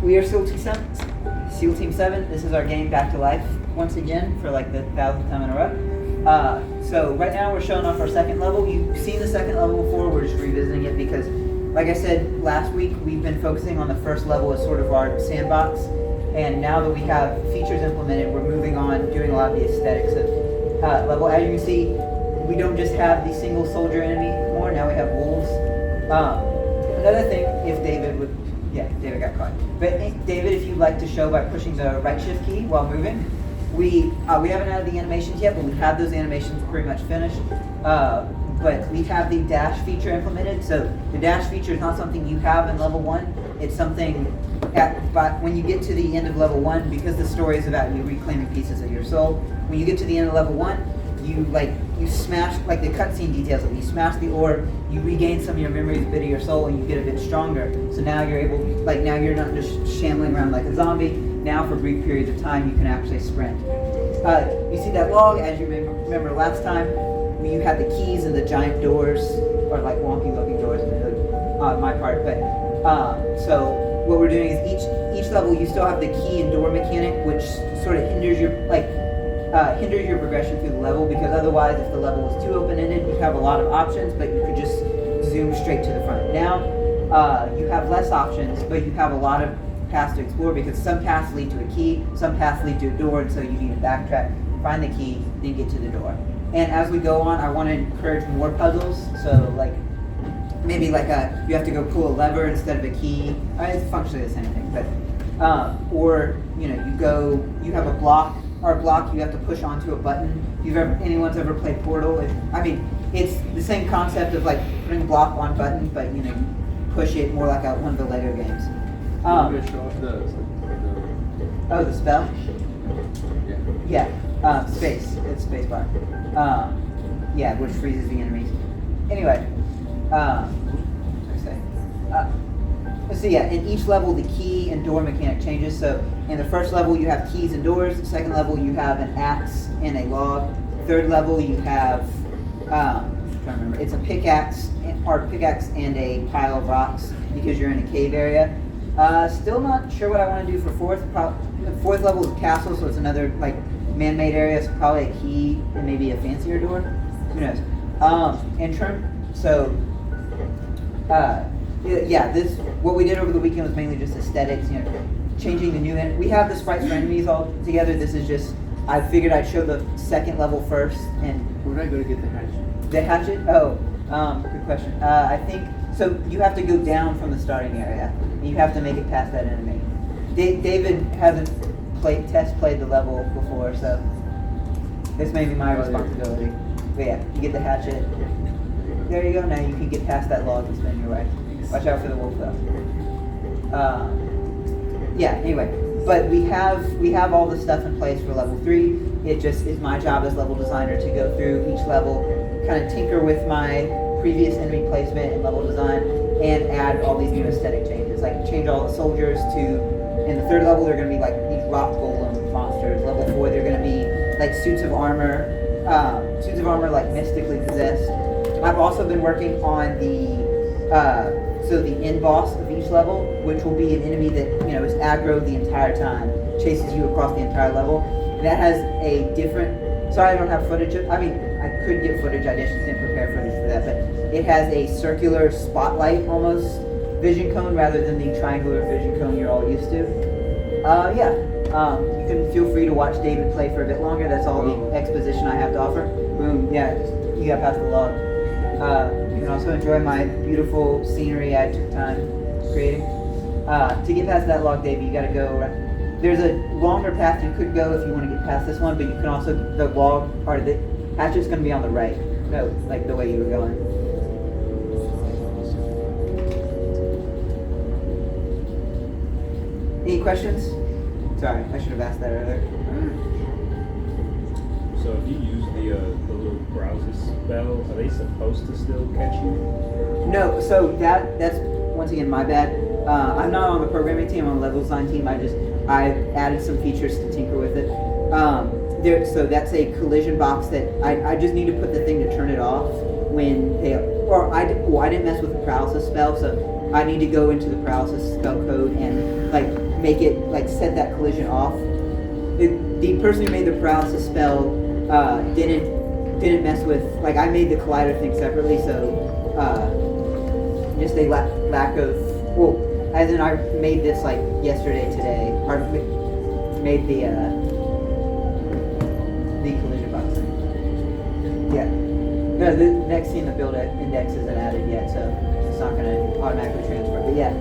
We are SEAL Team 7. This is our game Back to Life once again for like the 1,000th time in a row. So right now we're showing off our second level. You've seen the second level before. We're just revisiting it because, like I said last week, we've been focusing on the first level as sort of our sandbox. And now that we have features implemented, we're moving on, doing a lot of the aesthetics of level. As you can see, we don't just have the single soldier enemy anymore. Now we have wolves. Another thing, if David would, yeah, David got caught. But David, if you'd like to show by pushing the right shift key while moving, we haven't added the animations yet, but we have those animations pretty much finished. But we have the dash feature implemented. So the dash feature is not something you have in level 1. It's something when you get to the end of level 1, because the story is about you reclaiming pieces of your soul. When you get to the end of level 1, you smash, like the cutscene details it, you smash the orb, you regain some of your memories, a bit of your soul, and you get a bit stronger. So now you're able, now you're not just shambling around like a zombie. Now for brief periods of time you can actually sprint. You see that log, as you remember last time, you had the keys and the giant doors, or like wonky looking doors on my part. But so what we're doing is each level you still have the key and door mechanic, which sort of hinders your progression through the level, because otherwise if the level was too open-ended, you have a lot of options, but you could just zoom straight to the front. Now you have less options, but you have a lot of paths to explore, because some paths lead to a key, some paths lead to a door, and so you need to backtrack, find the key, then get to the door. And as we go on, I want to encourage more puzzles. So like maybe like you have to go pull a lever instead of a key. It's functionally the same thing, but or you have a block. Or a block you have to push onto a button. Anyone's ever played Portal? It's the same concept of like putting a block on button, but you push it more like one of the Lego games. The spell? Yeah. Space. It's spacebar. Yeah, which freezes the enemies. Anyway, so yeah, in each level the key and door mechanic changes. So in the first level you have keys and doors. The second level you have an axe and a log. Third level you have, I'm trying to remember, it's a pickaxe and a pile of rocks, because you're in a cave area. Still not sure what I want to do for fourth. The fourth level is a castle, so it's another like man-made area. So probably a key and maybe a fancier door. Who knows? This what we did over the weekend was mainly just aesthetics. Changing the new. We have the sprites for enemies all together. This is just. I figured I'd show the second level first, and we're not going to get the hatchet. The hatchet? Oh, good question. I think so. You have to go down from the starting area. And you have to make it past that enemy. David hasn't played the level before, so this may be my responsibility. But yeah, you get the hatchet. There you go. Now you can get past that log and spin your way. Watch out for the wolf though. Anyway, but we have all the stuff in place for level 3. It just is my job as level designer to go through each level, kind of tinker with my previous enemy placement and level design, and add all these new aesthetic changes. Like change all the soldiers to, in the third level they're going to be like these rock golem monsters. Level 4 they're going to be like suits of armor like mystically possessed. I've also been working on the end boss of each level, which will be an enemy that is aggro the entire time, chases you across the entire level. And that has a different. Sorry, I don't have footage. I could get footage. I just didn't prepare footage for that. But it has a circular spotlight almost vision cone rather than the triangular vision cone you're all used to. You can feel free to watch David play for a bit longer. That's all the exposition I have to offer. Boom. Yeah, you got past the log. You can also enjoy my beautiful scenery I took time creating. To get past that log, David, you got to go. There's a longer path you could go if you want to get past this one, but you can also, the log, or the hatchet's going to be on the right. No, like the way you were going. Any questions? Sorry, I should have asked that earlier. So if you use the little browser spell, are they supposed to still catch you? No, so that's once again my bad. I'm not on the programming team, I'm on the level design team. I added some features to tinker with it. So that's a collision box that I just need to put the thing to turn it off when they, I didn't mess with the paralysis spell, so I need to go into the paralysis spell code and like make it like set that collision off. The person who made the paralysis spell didn't mess with, like, I made the collider thing separately, so just a lack of, well, as in I made this like yesterday, today, or made the collision box thing. Yeah. No, the next scene, the build index isn't added yet, so it's not going to automatically transfer. But yeah,